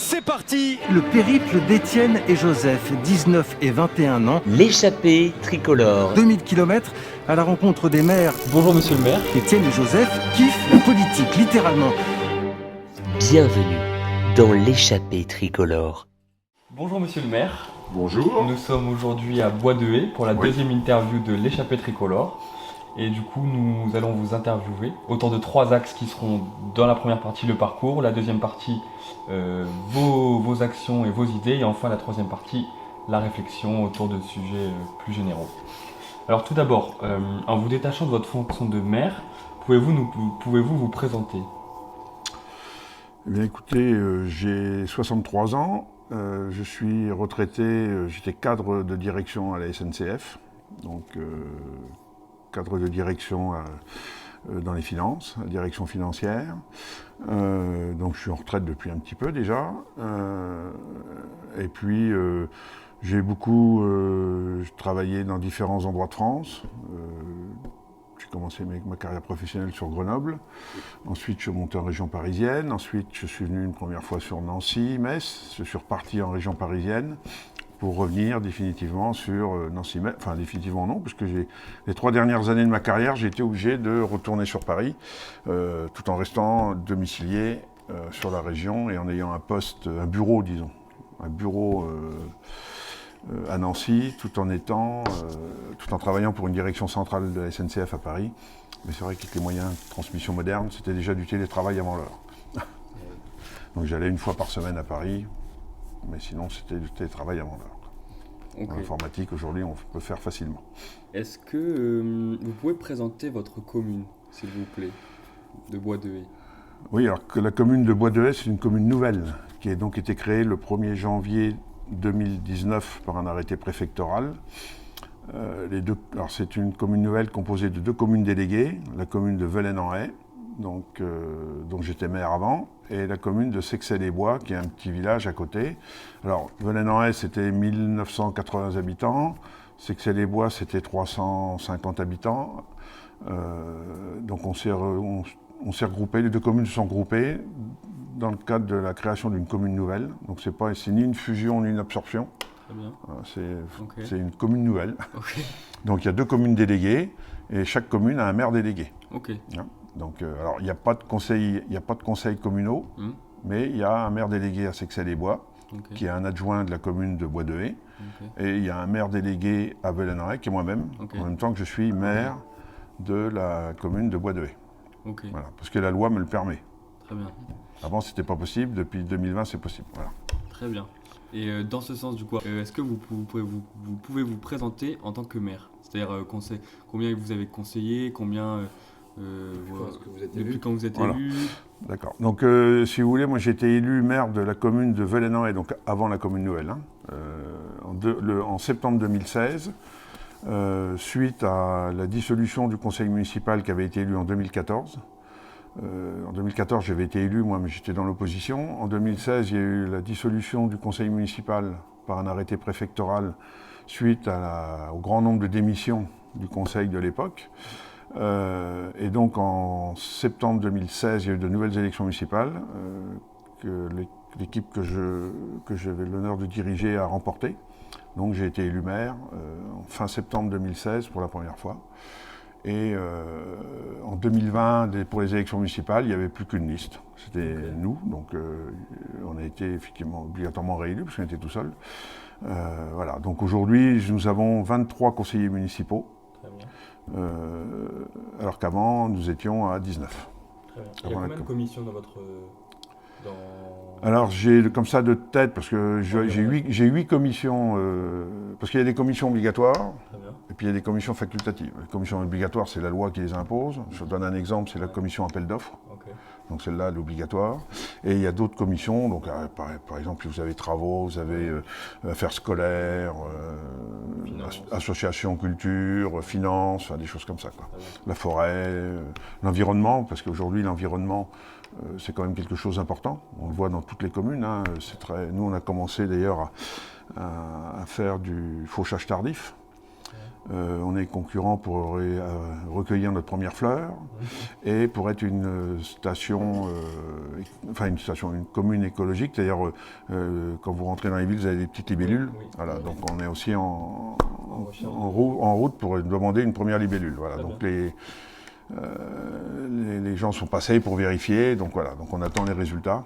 c'est parti! Le périple d'Étienne et Joseph, 19 et 21 ans. L'échappée tricolore. 2000 km à la rencontre des maires. Bonjour monsieur le maire. Étienne et Joseph kiffent la politique, littéralement. Bienvenue dans l'échappée tricolore. Bonjour monsieur le maire. Bonjour. Nous sommes aujourd'hui à Bois de Haye pour la deuxième interview de l'échappée tricolore. Et du coup, nous allons vous interviewer autour de 3 axes qui seront dans la première partie le parcours, la deuxième partie vos actions et vos idées, et enfin la troisième partie la réflexion autour de sujets plus généraux. Alors tout d'abord, en vous détachant de votre fonction de maire, pouvez-vous vous présenter? Eh bien écoutez, j'ai 63 ans, je suis retraité, j'étais cadre de direction à la SNCF, donc cadre de direction dans les finances, la direction financière. Donc je suis en retraite depuis un petit peu déjà. Et puis j'ai beaucoup travaillé dans différents endroits de France. J'ai commencé ma carrière professionnelle sur Grenoble. Ensuite, je suis monté en région parisienne. Ensuite, je suis venu une première fois sur Nancy, Metz. Je suis reparti en région parisienne pour revenir définitivement sur Nancy-Metz. Enfin, définitivement non, parce que les 3 dernières années de ma carrière, j'ai été obligé de retourner sur Paris, tout en restant domicilié sur la région et en ayant un poste, un bureau, disons. Un bureau à Nancy, tout en travaillant pour une direction centrale de la SNCF à Paris. Mais c'est vrai qu'avec les moyens de transmission modernes, c'était déjà du télétravail avant l'heure. Donc j'allais une fois par semaine à Paris, mais sinon c'était du télétravail avant l'heure. Okay. En informatique, aujourd'hui, on peut faire facilement. Est-ce que vous pouvez présenter votre commune, s'il vous plaît, de Bois de Haye? Oui, alors que la commune de Bois de Haye, c'est une commune nouvelle, qui a donc été créée le 1er janvier 2019 par un arrêté préfectoral. Alors c'est une commune nouvelle composée de 2 communes déléguées, la commune de Velaine-en-Haye, dont j'étais maire avant, et la commune de Sexay-les-Bois, qui est un petit village à côté. Alors, Velaine-en-Haye, c'était 1980 habitants, Sexay-les-Bois, c'était 350 habitants. Donc on s'est regroupés, les 2 communes se sont regroupées dans le cadre de la création d'une commune nouvelle. Donc c'est ni une fusion ni une absorption. Très bien. C'est une commune nouvelle. Okay. Donc il y a 2 communes déléguées, et chaque commune a un maire délégué. Okay. Donc, alors, il n'y a pas de conseil communaux, mais il y a un maire délégué à Sexay-les-Bois, qui est un adjoint de la commune de Bois de Haye, et il y a un maire délégué à Velaine-en-Haye, qui est moi-même, en même temps que je suis maire de la commune de Bois de Haye. Voilà, parce que la loi me le permet. Très bien. Avant, c'était pas possible, depuis 2020, c'est possible. Voilà. Très bien. Et dans ce sens, du coup, est-ce que vous pouvez vous présenter en tant que maire? C'est-à-dire combien vous avez conseillé, combien... depuis quand vous êtes élu. D'accord. Donc, si vous voulez, moi j'ai été élu maire de la commune de Velaine-en-Haye, donc avant la commune nouvelle, en septembre 2016, suite à la dissolution du conseil municipal qui avait été élu en 2014. En 2014, j'avais été élu, moi, mais j'étais dans l'opposition. En 2016, il y a eu la dissolution du conseil municipal par un arrêté préfectoral suite au grand nombre de démissions du conseil de l'époque. Et donc en septembre 2016, il y a eu de nouvelles élections municipales que l'équipe que j'avais l'honneur de diriger a remporté. Donc j'ai été élu maire en fin septembre 2016 pour la première fois. Et en 2020, pour les élections municipales, il n'y avait plus qu'une liste. C'était nous, donc on a été effectivement obligatoirement réélus parce qu'on était tout seul. Voilà. Donc aujourd'hui, nous avons 23 conseillers municipaux. Très bien. Alors qu'avant, nous étions à 19. Très bien. Il y a combien de commissions dans votre... Alors j'ai comme ça de tête, parce que j'ai 8 commissions, parce qu'il y a des commissions obligatoires, et puis il y a des commissions facultatives. Les commissions obligatoires, c'est la loi qui les impose. Je vous donne un exemple, c'est la commission appel d'offres. Donc celle-là, elle est obligatoire. Et il y a d'autres commissions, donc par exemple, vous avez travaux, vous avez affaires scolaires, associations, culture, finances, enfin, des choses comme ça, quoi. La forêt, l'environnement, parce qu'aujourd'hui, l'environnement, c'est quand même quelque chose d'important. On le voit dans toutes les communes. Nous, on a commencé d'ailleurs à faire du fauchage tardif. On est concurrent pour recueillir notre première fleur et pour être une station, une commune écologique. C'est-à-dire, quand vous rentrez dans les villes, vous avez des petites libellules. Oui. Voilà, donc on est aussi en recherche route pour demander une première libellule. Voilà, Très donc les gens sont passés pour vérifier. Donc voilà, donc on attend les résultats.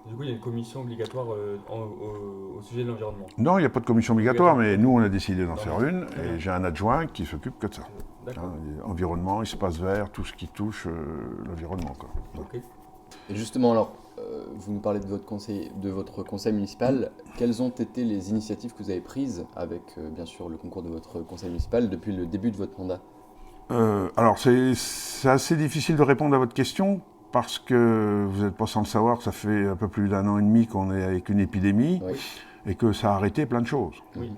Du coup, il y a une commission obligatoire au sujet de l'environnement. Non, il n'y a pas de commission obligatoire, mais nous, on a décidé d'en Non, faire mais- une, et j'ai un adjoint qui s'occupe que de ça. D'accord. Hein, environnement, espace vert, tout ce qui touche l'environnement, quoi. Ok. Et justement, alors, vous nous parlez de votre conseil municipal. Quelles ont été les initiatives que vous avez prises avec, bien sûr, le concours de votre conseil municipal depuis le début de votre mandat? Alors, c'est assez difficile de répondre à votre question, parce que vous n'êtes pas sans le savoir que ça fait un peu plus d'1 an et demi qu'on est avec une épidémie, Oui. et que ça a arrêté plein de choses. Oui.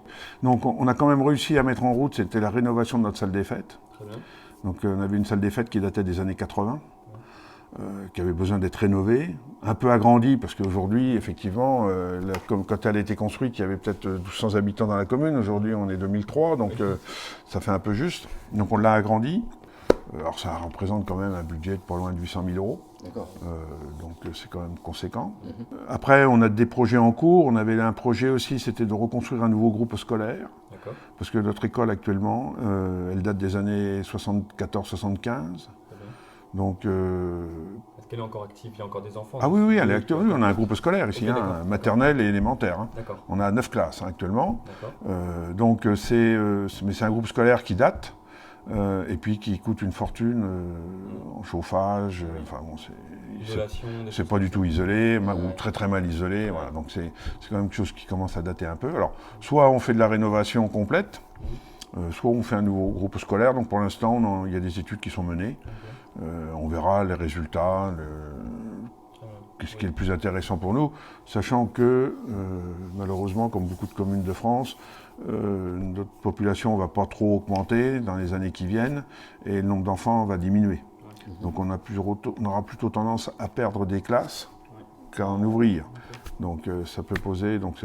Donc on a quand même réussi à mettre en route, c'était la rénovation de notre salle des fêtes. Très bien. Donc on avait une salle des fêtes qui datait des années 80, qui avait besoin d'être rénovée, un peu agrandie, parce qu'aujourd'hui, effectivement, quand elle a été construite, il y avait peut-être 1200 habitants dans la commune. Aujourd'hui, on est 2003, donc ça fait un peu juste. Donc on l'a agrandie. Alors ça représente quand même un budget de pas loin de 800 000 euros. D'accord. Donc c'est quand même conséquent. Après, on a des projets en cours. On avait un projet aussi, c'était de reconstruire un nouveau groupe scolaire. D'accord. Parce que notre école actuellement, elle date des années 74-75. Très bien. Donc, Est-ce qu'elle est encore active? Il y a encore des enfants? ah oui, oui, elle est actuelle. Oui, on a un groupe scolaire ici, Ok, hein, d'accord. maternelle et élémentaire. Hein. D'accord. On a 9 classes hein, actuellement. D'accord. Donc mais c'est un groupe scolaire qui date. Et puis qui coûte une fortune en chauffage. Enfin bon, Isolation. des c'est choses pas du tout isolé, Ouais. ou très très mal isolé. Voilà, donc c'est quand même quelque chose qui commence à dater un peu. Alors, soit on fait de la rénovation complète, soit on fait un nouveau groupe scolaire. Donc pour l'instant, il y a des études qui sont menées. On verra les résultats, ce qui est le plus intéressant pour nous, sachant que malheureusement, comme beaucoup de communes de France, notre population ne va pas trop augmenter dans les années qui viennent et le nombre d'enfants va diminuer. Donc on aura plutôt tendance à perdre des classes qu'à en ouvrir. Donc ça peut poser, donc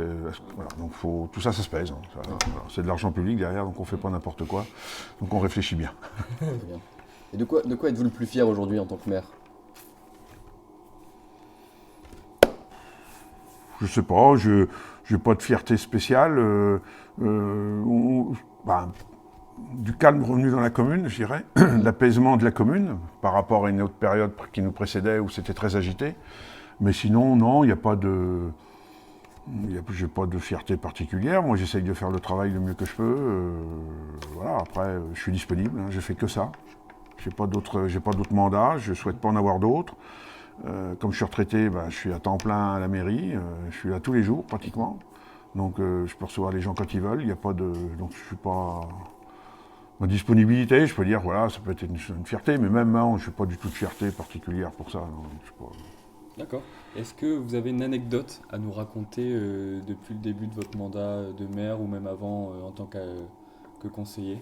tout ça, ça se pèse. Hein. Voilà, c'est de l'argent public derrière, donc on ne fait pas n'importe quoi. Donc on réfléchit bien. Très bien. Et de quoi êtes-vous le plus fier aujourd'hui en tant que maire? Je sais pas, je n'ai pas de fierté spéciale. Du calme revenu dans la commune, je dirais, l'apaisement de la commune par rapport à une autre période qui nous précédait où c'était très agité. Mais sinon, non, il n'y a pas de... J'ai pas de fierté particulière. Moi, j'essaye de faire le travail le mieux que je peux. Voilà, après, je suis disponible, hein, je fais que ça. J'ai pas d'autres mandats, je souhaite pas en avoir d'autres. Comme je suis retraité, je suis à temps plein à la mairie, je suis là tous les jours pratiquement. Donc je peux recevoir les gens quand ils veulent, il n'y a pas de. Donc je suis pas. Ma disponibilité, je peux dire, voilà, ça peut être une fierté, mais même non, je n'ai pas du tout de fierté particulière pour ça. Non, je sais pas. D'accord. Est-ce que vous avez une anecdote à nous raconter depuis le début de votre mandat de maire ou même avant en tant que conseiller?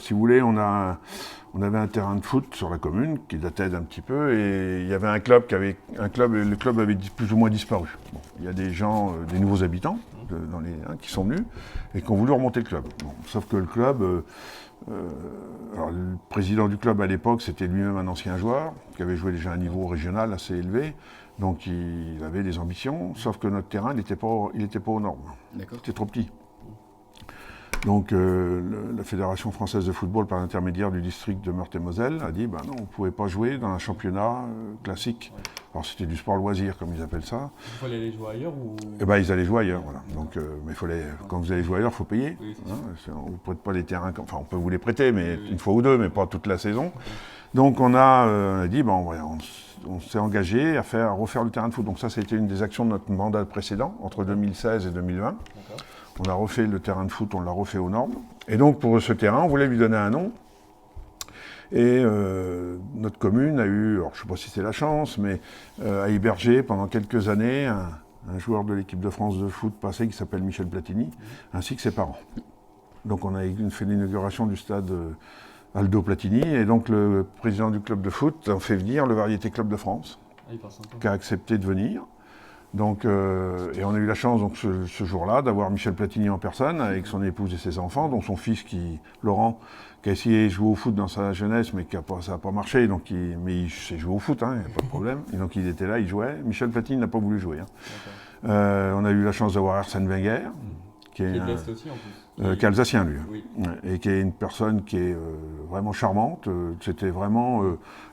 Si vous voulez, on avait un terrain de foot sur la commune qui datait d'un petit peu et il y avait un club le club avait plus ou moins disparu. Bon, il y a des gens, des nouveaux habitants qui sont venus et qui ont voulu remonter le club. Bon, sauf que le club, alors le président du club à l'époque, c'était lui-même un ancien joueur qui avait joué déjà à un niveau régional assez élevé, donc il avait des ambitions, sauf que notre terrain, il n'était pas aux normes. D'accord. C'était trop petit. Donc la Fédération française de football, par l'intermédiaire du district de Meurthe-et-Moselle, a dit non, on ne pouvait pas jouer dans un championnat classique. Alors c'était du sport loisir, comme ils appellent ça. Il faut aller jouer ailleurs ou... Ils allaient jouer ailleurs, voilà. Donc, mais quand vous allez jouer ailleurs, il faut payer. Oui, c'est On ne vous prête pas les terrains, on peut vous les prêter, mais une fois ou deux, mais pas toute la saison. Donc on a dit, on s'est engagé à refaire le terrain de foot. Donc ça, c'était une des actions de notre mandat précédent, entre 2016 et 2020. D'accord. On a refait le terrain de foot, on l'a refait aux normes. Et donc pour ce terrain, on voulait lui donner un nom. Et notre commune a eu, alors je ne sais pas si c'est la chance, mais a hébergé pendant quelques années un joueur de l'équipe de France de foot passé qui s'appelle Michel Platini, ainsi que ses parents. Donc on a fait l'inauguration du stade Aldo Platini, et donc le président du club de foot a fait venir le Variété Club de France, qui a accepté de venir. Donc, et on a eu la chance donc, ce jour-là d'avoir Michel Platini en personne avec son épouse et ses enfants, dont son fils Laurent, qui a essayé de jouer au foot dans sa jeunesse, mais ça n'a pas marché. Donc mais il sait jouer au foot, il n'y a pas de problème. Et donc il était là, il jouait. Michel Platini n'a pas voulu jouer. On a eu la chance d'avoir Arsène Wenger, qui est de l'Est aussi en plus. qui est alsacien lui, Oui. et qui est une personne qui est vraiment charmante. C'était vraiment,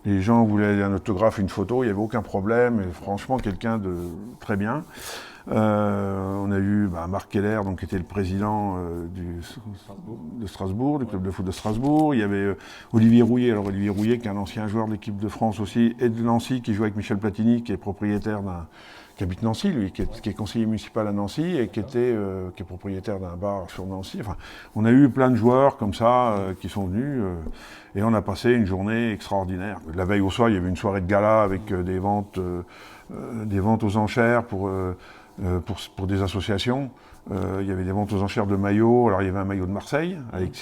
les gens voulaient un autographe, une photo, il n'y avait aucun problème. Et franchement, quelqu'un de très bien. On a eu Marc Keller, donc, qui était le président de Strasbourg, du club de foot de Strasbourg. Il y avait Olivier Rouillet. Alors Olivier Rouillet, qui est un ancien joueur de l'équipe de France aussi, et de Nancy, qui joue avec Michel Platini, qui est propriétaire qui habite Nancy, lui, qui est conseiller municipal à Nancy et qui est propriétaire d'un bar sur Nancy. Enfin, on a eu plein de joueurs comme ça qui sont venus et on a passé une journée extraordinaire. La veille au soir, il y avait une soirée de gala avec des ventes aux enchères pour des associations. Il y avait des ventes aux enchères de maillots. Alors il y avait un maillot de Marseille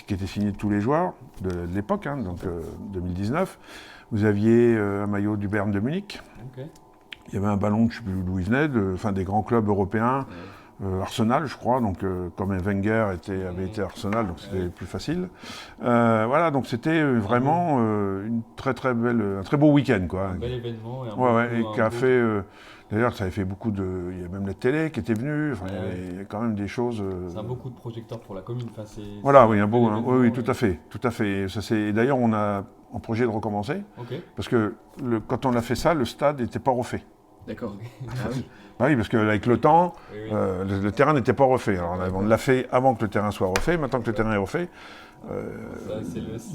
qui était signé de tous les joueurs de l'époque, donc 2019. Vous aviez un maillot du Bayern de Munich. Ok. Il y avait un ballon, je ne sais plus d'où il venait, des grands clubs européens, Arsenal, je crois, donc comme Wenger avait été Arsenal, donc c'était plus facile. Voilà, donc c'était vraiment une très très belle, un très beau week-end, quoi. Un bel événement Et qui a fait, d'ailleurs, ça avait fait beaucoup de, il y a même la télé qui était venue. Enfin, il y a quand même des choses. C'est un beau coup de projecteur pour la commune. Enfin, voilà, oui, oui, tout à fait, tout à fait. D'ailleurs, on a en projet de recommencer, parce que quand on a fait ça, le stade n'était pas refait. D'accord. Ah oui. Oui, parce qu'avec le temps, le terrain n'était pas refait. Alors on l'a fait avant que le terrain soit refait. Maintenant que le terrain est refait,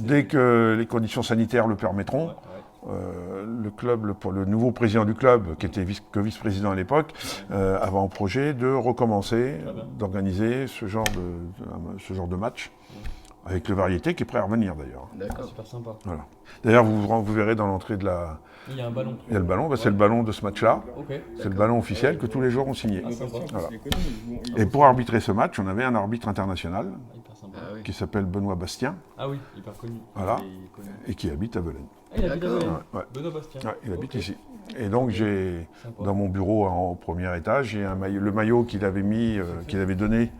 dès que les conditions sanitaires le permettront, le club, pour le nouveau président du club, qui était vice-président à l'époque, avait en projet de recommencer, d'organiser ce genre de match. Avec le variété qui est prêt à revenir d'ailleurs. D'accord, super sympa. Voilà. D'ailleurs, vous verrez dans l'entrée de la... Il y a un ballon. Il y a le ballon, c'est le ballon de ce match-là. C'est le ballon officiel que tous les joueurs ont signé. Voilà. Et pour arbitrer ce match, on avait un arbitre international qui s'appelle Benoît Bastien. Ah oui, hyper connu. Voilà. Et qui habite à Velaine. Ah, il habite à Velaine. Benoît Bastien. Il habite ici. Et donc j'ai, dans mon bureau au premier étage, j'ai le maillot qu'il avait mis, qu'il avait donné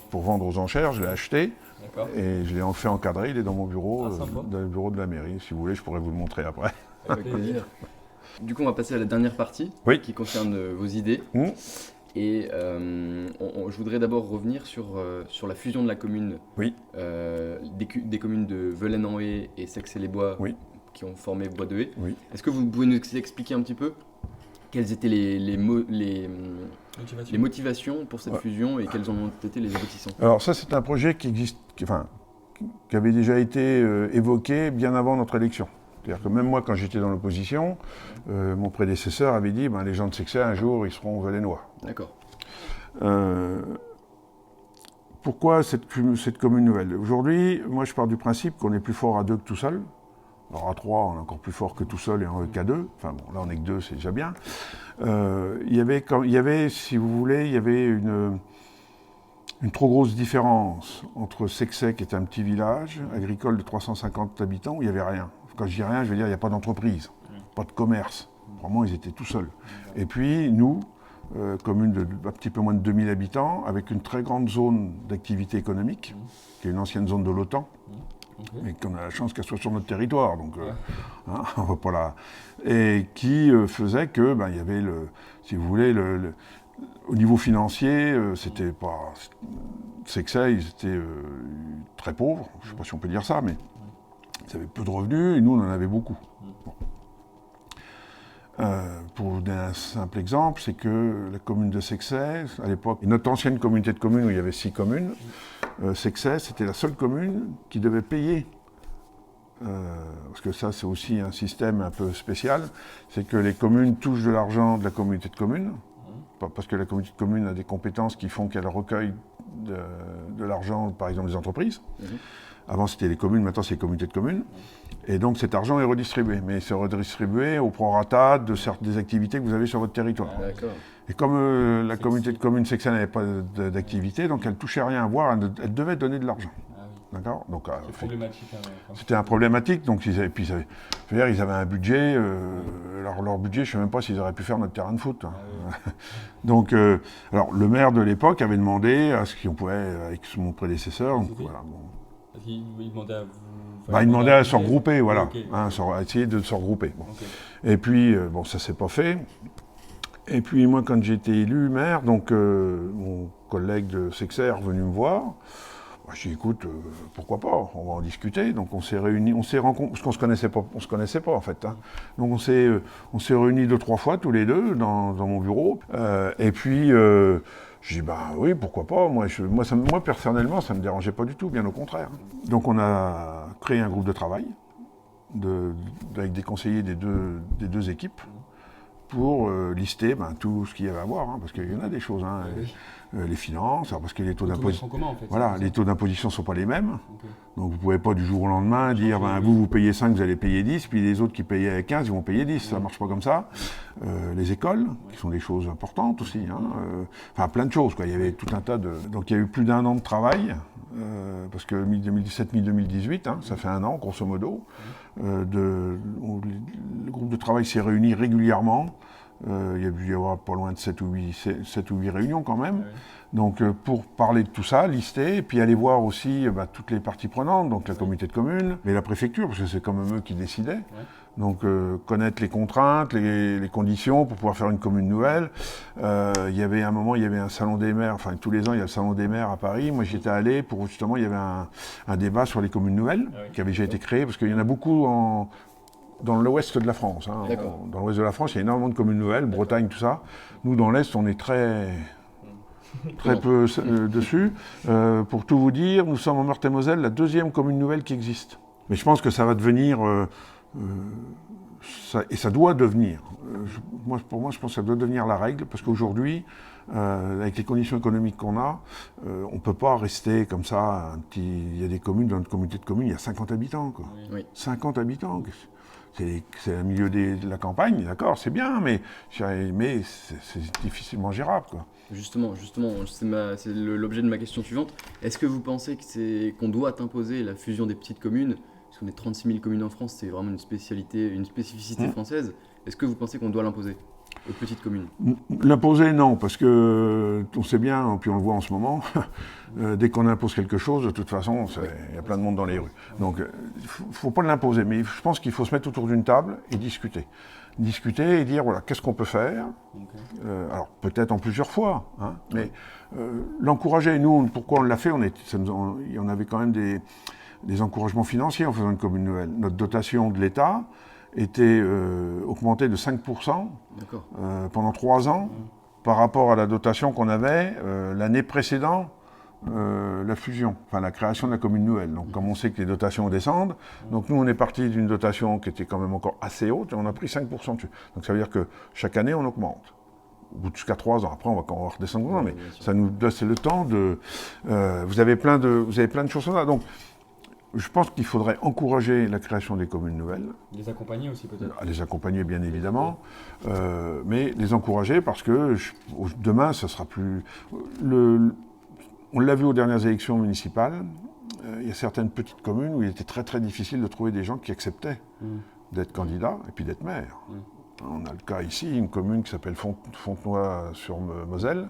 pour vendre aux enchères, je l'ai acheté. Et je l'ai fait encadrer, il est dans mon bureau, dans le bureau de la mairie. Si vous voulez, je pourrais vous le montrer après. Avec plaisir. Du coup, on va passer à la dernière partie qui concerne vos idées. Et je voudrais d'abord revenir sur la fusion de la commune. Des communes de Velaine-en-Haye et Sexcey-les-Bois qui ont formé Bois de Haye. Est-ce que vous pouvez nous expliquer un petit peu quelles étaient les motivations pour cette fusion et quels ont été les aboutissants? Alors ça, c'est un projet qui existe, qui avait déjà été évoqué bien avant notre élection. C'est-à-dire que même moi, quand j'étais dans l'opposition, mon prédécesseur avait dit les gens de Sexcey, un jour, ils seront Velainois. D'accord. Pourquoi cette commune nouvelle? Aujourd'hui, moi, je pars du principe qu'on est plus fort à deux que tout seul. Alors à 3, on est encore plus fort que tout seul et qu'à 2. Enfin bon, là on est que 2, c'est déjà bien. Il y avait, si vous voulez, il y avait une trop grosse différence entre Sexcey, qui est un petit village agricole de 350 habitants, où il n'y avait rien. Quand je dis rien, je veux dire il n'y a pas d'entreprise, pas de commerce. Vraiment, ils étaient tout seuls. Et puis nous, commune de un petit peu moins de 2000 habitants, avec une très grande zone d'activité économique, qui est une ancienne zone de l'OTAN. Mais qu'on a la chance qu'elle soit sur notre territoire, donc on va pas la... Et qui faisait que, il y avait si vous voulez, au niveau financier, c'était pas... Sexcey, ils étaient très pauvres, je ne sais pas si on peut dire ça, mais ils avaient peu de revenus, et nous, on en avait beaucoup. Pour vous donner un simple exemple, c'est que la commune de Sexcey, à l'époque, notre ancienne communauté de communes où il y avait 6 communes, Sexcey, c'était la seule commune qui devait payer. Parce que ça, c'est aussi un système un peu spécial, c'est que les communes touchent de l'argent de la communauté de communes, parce que la communauté de communes a des compétences qui font qu'elle recueille de l'argent, par exemple, des entreprises. Avant, c'était les communes, maintenant, c'est les communautés de communes. Et donc, cet argent est redistribué. Mais c'est redistribué au prorata des activités que vous avez sur votre territoire. Et comme la communauté de communes Sexcey n'avait pas d'activité, donc elle ne touchait rien, voire elle devait donner de l'argent. D'accord. Donc, c'est problématique. c'était un problématique. Donc, ils avaient un budget. Leur budget, je ne sais même pas s'ils auraient pu faire notre terrain de foot. Hein. Ah, oui. Donc, alors, le maire de l'époque avait demandé à ce qu'on pouvait, avec mon prédécesseur. Donc, voilà, bon. Il demandait à vous. Il demandait à se regrouper, voilà. Okay. Hein, à essayer de se regrouper. Bon. Okay. Et puis, bon, ça ne s'est pas fait. Et puis, moi, quand j'ai été élu maire, donc, mon collègue de Sexay est revenu me voir. J'ai dit, écoute, pourquoi pas, on va en discuter. Donc on s'est réunis, on s'est rencontrés, parce qu'on se connaissait pas en fait. Hein. Donc on s'est réunis 2-3 fois tous les deux dans mon bureau. Et puis j'ai dit, bah oui, pourquoi pas. Moi personnellement, ça me dérangeait pas du tout, bien au contraire. Donc on a créé un groupe de travail avec des conseillers des deux équipes pour lister tout ce qu'il y avait à voir, hein, parce qu'il y en a des choses. Hein, oui. Les finances, parce que les taux d'imposition, en fait, voilà, les taux d'imposition ne sont pas les mêmes. Okay. Donc vous ne pouvez pas du jour au lendemain dire vous payez 5, vous allez payer 10, puis les autres qui payaient 15, ils vont payer 10. Ça ne marche pas comme ça. Les écoles, qui sont des choses importantes aussi. Hein, enfin, plein de choses. Quoi. Il y avait tout un tas de... Donc il y a eu plus d'1 an de travail, parce que 2017-2018, hein, ça fait 1 an, grosso modo. Le groupe de travail s'est réuni régulièrement. Il y a dû y avoir pas loin de 7 ou 8 réunions quand même. Oui. Donc pour parler de tout ça, lister, et puis aller voir aussi toutes les parties prenantes, donc la communauté de communes, mais la préfecture, parce que c'est quand même eux qui décidaient. Oui. Donc connaître les contraintes, les conditions pour pouvoir faire une commune nouvelle. Il y avait un moment, il y avait un salon des maires, enfin tous les ans il y a le salon des maires à Paris. Moi j'y étais allé pour justement, il y avait un débat sur les communes nouvelles, qui avait déjà été créé, parce qu'il y en a beaucoup dans l'ouest de la France. Hein. Dans l'ouest de la France, il y a énormément de communes nouvelles, Bretagne, tout ça. Nous, dans l'est, on est très peu dessus. Pour tout vous dire, nous sommes en Meurthe-et-Moselle, la 2e commune nouvelle qui existe. Mais je pense que ça va devenir, et ça doit devenir, pour moi, je pense que ça doit devenir la règle, parce qu'aujourd'hui, avec les conditions économiques qu'on a, on ne peut pas rester comme ça. Il y a des communes, dans notre communauté de communes, il y a 50 habitants. Quoi. Oui. 50 habitants. C'est au milieu de la campagne, d'accord, c'est bien, mais c'est difficilement gérable, quoi. Justement, c'est l'objet de ma question suivante. Est-ce que vous pensez qu'on doit imposer la fusion des petites communes? Parce qu'on est 36 000 communes en France, c'est vraiment une spécificité française. Est-ce que vous pensez qu'on doit l'imposer aux petites communes? L'imposer, non, parce que on sait bien, puis on le voit en ce moment, dès qu'on impose quelque chose, de toute façon, il y a plein de monde dans les rues. Donc, il ne faut pas l'imposer, mais je pense qu'il faut se mettre autour d'une table et discuter. Discuter et dire, voilà, qu'est-ce qu'on peut faire? Alors, peut-être en plusieurs fois, hein, mais l'encourager. Nous, pourquoi on l'a fait? On avait quand même des encouragements financiers en faisant une commune nouvelle. Notre dotation de l'État était augmenté de 5% pendant 3 ans par rapport à la dotation qu'on avait l'année précédant la fusion, enfin la création de la commune nouvelle. Donc comme on sait que les dotations descendent, donc nous on est parti d'une dotation qui était quand même encore assez haute et on a pris 5% dessus. Donc ça veut dire que chaque année on augmente. Au bout de jusqu'à 3 ans, après on va redescendre, mais ça nous laisse le temps de... vous avez plein de choses là. Donc je pense qu'il faudrait encourager la création des communes nouvelles. Les accompagner aussi peut-être. Les accompagner bien évidemment, mais les encourager parce que demain ça sera plus... On l'a vu aux dernières élections municipales, il y a certaines petites communes où il était très très difficile de trouver des gens qui acceptaient d'être candidats et puis d'être maire. On a le cas ici, une commune qui s'appelle Fontenoy-sur-Moselle.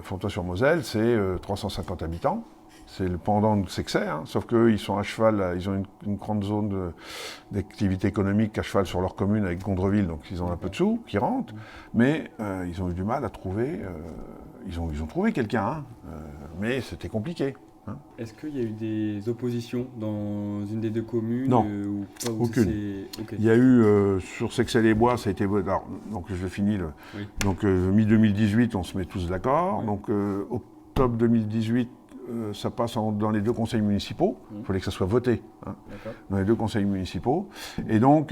Fontenoy-sur-Moselle, c'est 350 habitants. C'est le pendant de Sexay, hein, sauf qu'eux, ils sont à cheval, ils ont une grande zone d'activité économique à cheval sur leur commune avec Gondreville, donc ils ont un peu de sous qui rentrent, mais ils ont eu du mal à trouver, ils ont trouvé quelqu'un, hein, mais c'était compliqué. Hein. Est-ce qu'il y a eu des oppositions dans une des deux communes? Non, ou pas, aucune. Okay. Il y a eu, sur Sexay-les-Bois, ça a été... Alors, donc je finis, donc mi-2018, on se met tous d'accord, donc octobre 2018, ça passe dans les 2 conseils municipaux. Il fallait que ça soit voté dans les 2 conseils municipaux. Et donc,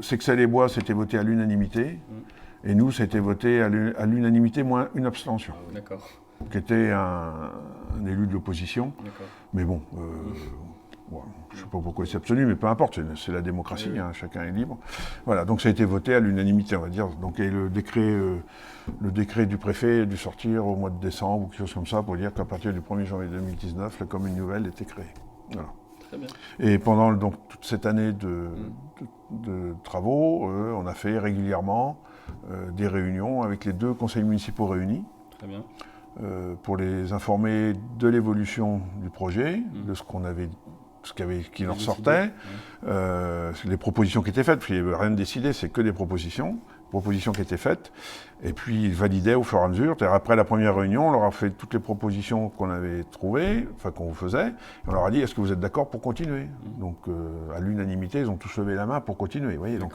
Sexay-les-Bois, c'était voté à l'unanimité. Et nous, c'était voté à l'unanimité moins une abstention. Qui était un élu de l'opposition. Mais bon, Bon, je ne sais pas pourquoi c'est absolu, mais peu importe, c'est la démocratie, hein, chacun est libre. Voilà, donc ça a été voté à l'unanimité, on va dire. Donc, et le décret du préfet a dû sortir au mois de décembre ou quelque chose comme ça pour dire qu'à partir du 1er janvier 2019, la commune nouvelle était créée. Voilà. Très bien. Et pendant donc, toute cette année de travaux, on a fait régulièrement des réunions avec les 2 conseils municipaux réunis. Très bien. Pour les informer de l'évolution du projet, de ce qu'on avait, qui leur sortait, les propositions qui étaient faites, puis il n'y avait rien de décidé, c'est que des propositions qui étaient faites, et puis ils validaient au fur et à mesure. Après la première réunion, on leur a fait toutes les propositions qu'on avait trouvées, enfin qu'on faisait, et on leur a dit, est-ce que vous êtes d'accord pour continuer? Donc à l'unanimité, ils ont tous levé la main pour continuer. Vous voyez, donc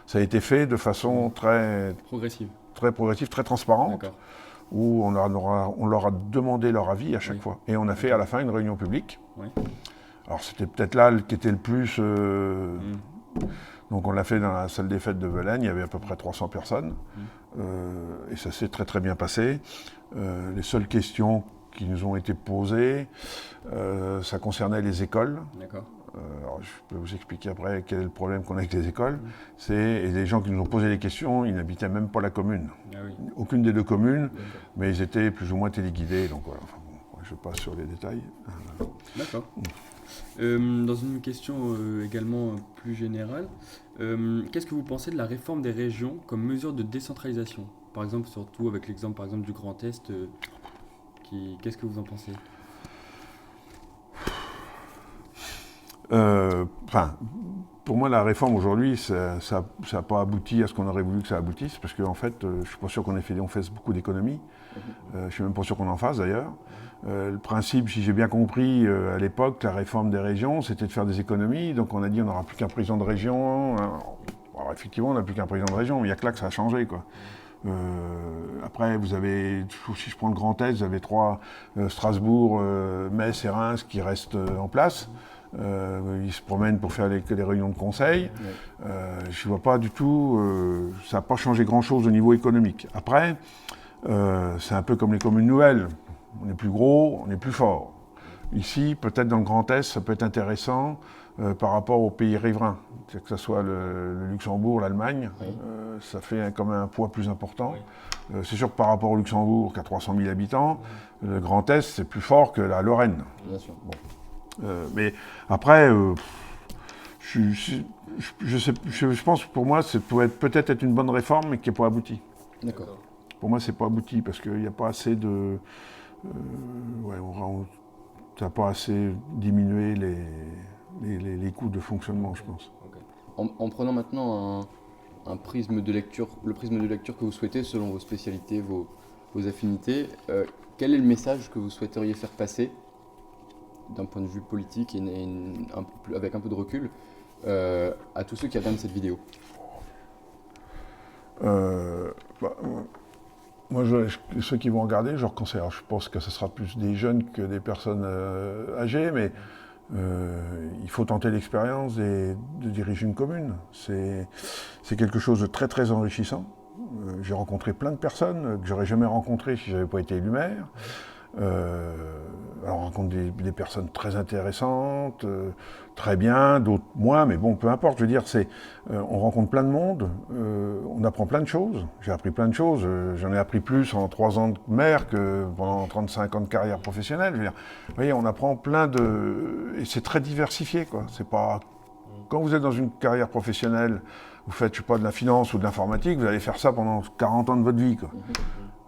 ça a été fait de façon très progressive, très transparente, où on leur a demandé leur avis à chaque fois. Et on a fait à la fin une réunion publique. Oui. Alors c'était peut-être là qui était le plus... Donc on l'a fait dans la salle des fêtes de Velaine, il y avait à peu près 300 personnes. Et ça s'est très très bien passé. Les seules questions qui nous ont été posées, ça concernait les écoles. D'accord. Alors je peux vous expliquer après quel est le problème qu'on a avec les écoles. Et les gens qui nous ont posé les questions, ils n'habitaient même pas la commune. Ah oui. Aucune des 2 communes, mais ils étaient plus ou moins téléguidés. Donc voilà, enfin, bon, je passe sur les détails. D'accord. Dans une question également plus générale, qu'est-ce que vous pensez de la réforme des régions comme mesure de décentralisation? Par exemple, surtout avec l'exemple par exemple du Grand Est, qu'est-ce que vous en pensez? Pour moi, la réforme aujourd'hui, ça n'a pas abouti à ce qu'on aurait voulu que ça aboutisse, parce qu'en fait, je ne suis pas sûr qu'on fasse beaucoup d'économies. Je ne suis même pas sûr qu'on en fasse d'ailleurs. Le principe, si j'ai bien compris, à l'époque, la réforme des régions, c'était de faire des économies. Donc on a dit on n'aura plus qu'un président de région. Alors effectivement, on n'a plus qu'un président de région, mais il n'y a que là que ça a changé, quoi. Après, vous avez, si je prends le Grand Est, vous avez 3, Strasbourg, Metz et Reims qui restent en place. Ils se promènent pour faire les réunions de conseil. Je ne vois pas du tout, ça n'a pas changé grand-chose au niveau économique. Après, c'est un peu comme les communes nouvelles. On est plus gros, on est plus fort. Ici, peut-être dans le Grand Est, ça peut être intéressant par rapport aux pays riverains. Que ce soit le Luxembourg, l'Allemagne, ça fait quand même un poids plus important. C'est sûr que par rapport au Luxembourg, qui a 300 000 habitants, le Grand Est, c'est plus fort que la Lorraine. Bien sûr. Bon. Mais après, je pense que pour moi, ça pourrait peut-être être une bonne réforme, mais qui n'est pas aboutie. D'accord. Pour moi, c'est pas abouti, parce qu'il n'y a pas assez de... ça n'a pas assez diminué les coûts de fonctionnement, je pense. Okay. En prenant maintenant un prisme de lecture, le prisme de lecture que vous souhaitez selon vos spécialités, vos affinités, quel est le message que vous souhaiteriez faire passer d'un point de vue politique et avec un peu de recul à tous ceux qui regardent cette vidéo? Moi, ceux qui vont regarder, je leur conseille. Alors, je pense que ce sera plus des jeunes que des personnes âgées, mais il faut tenter l'expérience de diriger une commune. C'est quelque chose de très très enrichissant. J'ai rencontré plein de personnes que j'aurais jamais rencontrées si je n'avais pas été élu maire. Alors on rencontre des personnes très intéressantes, très bien, d'autres moins, mais bon, peu importe, je veux dire, on rencontre plein de monde, on apprend plein de choses, j'ai appris plein de choses, j'en ai appris plus en 3 ans de maire que pendant 35 ans de carrière professionnelle, je veux dire, vous voyez, on apprend et c'est très diversifié, quoi, c'est pas... Quand vous êtes dans une carrière professionnelle, vous faites, je sais pas, de la finance ou de l'informatique, vous allez faire ça pendant 40 ans de votre vie, quoi.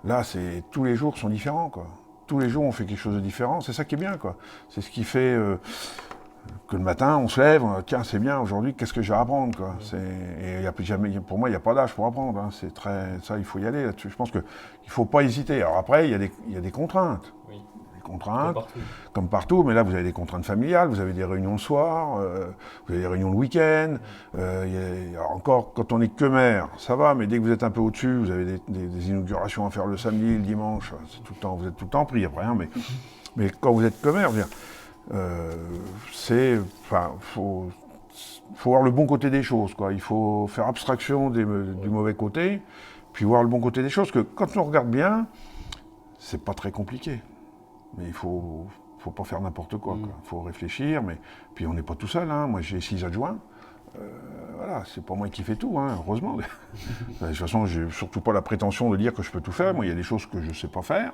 Là, tous les jours sont différents, quoi. Tous les jours, on fait quelque chose de différent. C'est ça qui est bien, quoi. C'est ce qui fait que le matin, on se lève, tiens, c'est bien, aujourd'hui, qu'est-ce que j'ai à apprendre, quoi. Et pour moi, il n'y a pas d'âge pour apprendre. Hein. Ça, il faut y aller là-dessus. Je pense qu'il ne faut pas hésiter. Alors après, il y a des contraintes. Oui. Des contraintes, comme partout, mais là, vous avez des contraintes familiales, vous avez des réunions le soir, vous avez des réunions le week-end. Alors encore, quand on n'est que maire, ça va, mais dès que vous êtes un peu au-dessus, vous avez des inaugurations à faire le samedi, le dimanche, vous êtes tout le temps pris après, hein, mais quand vous êtes que maire, faut voir le bon côté des choses, quoi. Il faut faire abstraction du mauvais côté, puis voir le bon côté des choses, que quand on regarde bien, c'est pas très compliqué. Mais il faut faut pas faire n'importe quoi. Il faut réfléchir, mais puis on n'est pas tout seul. Hein. Moi, j'ai 6 adjoints. Voilà, c'est pas moi qui fais tout, hein, heureusement. De toute façon, j'ai surtout pas la prétention de dire que je peux tout faire. Moi, il y a des choses que je sais pas faire.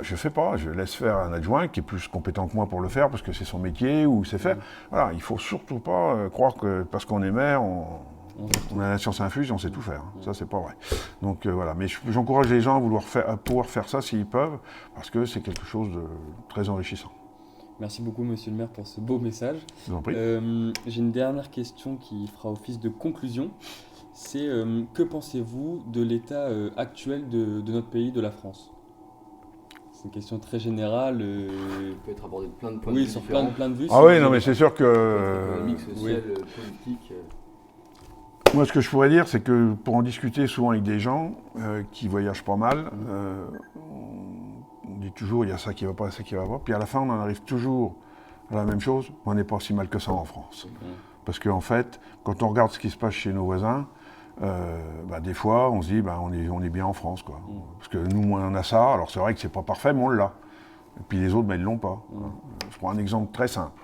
Je fais pas, je laisse faire un adjoint qui est plus compétent que moi pour le faire parce que c'est son métier ou sait faire. Voilà, il faut surtout pas croire que parce qu'on est maire, on a la science infuse et on sait tout faire. Ça, c'est pas vrai. Donc voilà, mais j'encourage les gens à pouvoir faire ça s'ils peuvent parce que c'est quelque chose de très enrichissant. Merci beaucoup, monsieur le maire, pour ce beau message. Je vous en prie. J'ai une dernière question qui fera office de conclusion. C'est que pensez-vous de l'état actuel de notre pays, de la France ? C'est une question très générale. peut être abordé de plein de points de vue différents. Oui, plein de vues. Ah oui, non, mais c'est sûr que... économique, social, politique... Moi, ce que je pourrais dire, c'est que pour en discuter souvent avec des gens qui voyagent pas mal, on dit toujours, il y a ça qui va pas, ça qui va pas. Puis à la fin, on en arrive toujours à la même chose. On n'est pas si mal que ça en France. Parce qu'en fait, quand on regarde ce qui se passe chez nos voisins, des fois, on se dit, on est bien en France, quoi. Parce que nous, on a ça. Alors c'est vrai que c'est pas parfait, mais on l'a. Et puis les autres, ils l'ont pas. Je prends un exemple très simple.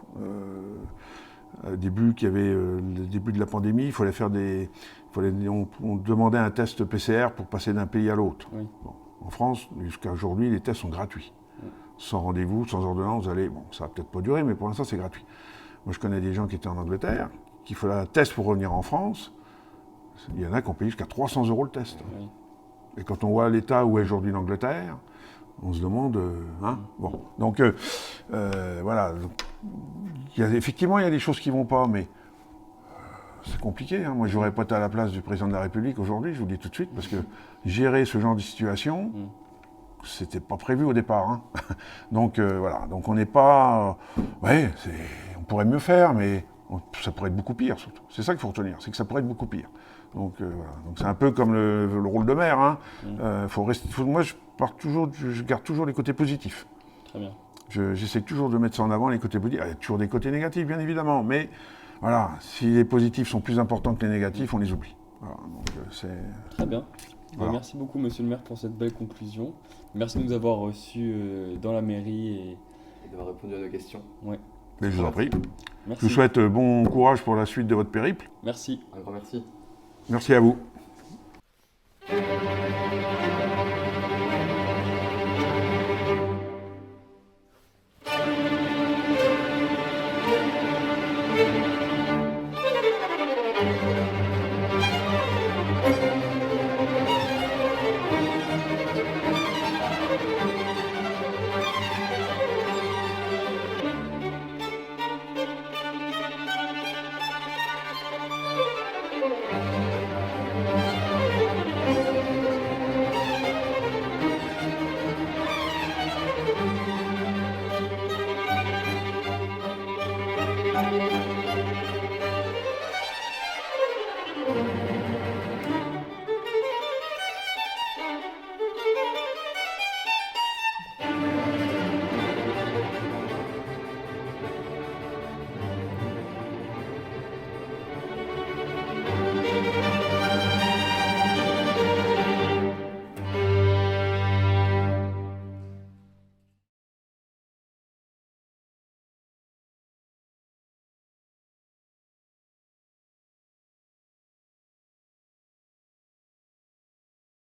Au début, le début de la pandémie, on demandait un test PCR pour passer d'un pays à l'autre. Oui. Bon, en France, jusqu'à aujourd'hui, les tests sont gratuits. Sans rendez-vous, sans ordonnance, vous allez... Bon, ça va peut-être pas durer, mais pour l'instant, c'est gratuit. Moi, je connais des gens qui étaient en Angleterre, qui font un test pour revenir en France. Il y en a qui ont payé jusqu'à 300 € le test. Oui. Et quand on voit l'état où est aujourd'hui l'Angleterre, on se demande... Bon, donc, voilà. Effectivement, il y a des choses qui ne vont pas, mais c'est compliqué. Hein. Moi, je n'aurais pas été à la place du président de la République aujourd'hui, je vous le dis tout de suite, parce que gérer ce genre de situation, c'était pas prévu au départ. Hein. Donc, voilà. Donc, on n'est pas... on pourrait mieux faire, mais ça pourrait être beaucoup pire, surtout. C'est ça qu'il faut retenir, c'est que ça pourrait être beaucoup pire. Donc, voilà. Donc, c'est un peu comme le rôle de maire. Hein. Moi, je garde toujours les côtés positifs. Très bien. J'essaie toujours de mettre ça en avant, les côtés positifs. Il y a toujours des côtés négatifs, bien évidemment, mais voilà, si les positifs sont plus importants que les négatifs, on les oublie. Voilà, donc, très bien. Voilà. Merci beaucoup, monsieur le maire, pour cette belle conclusion. Merci de nous avoir reçus dans la mairie et d'avoir répondu à nos questions. Ouais. Mais je vous en prie. Merci. Je vous souhaite bon courage pour la suite de votre périple. Merci. Un grand merci. Merci à vous.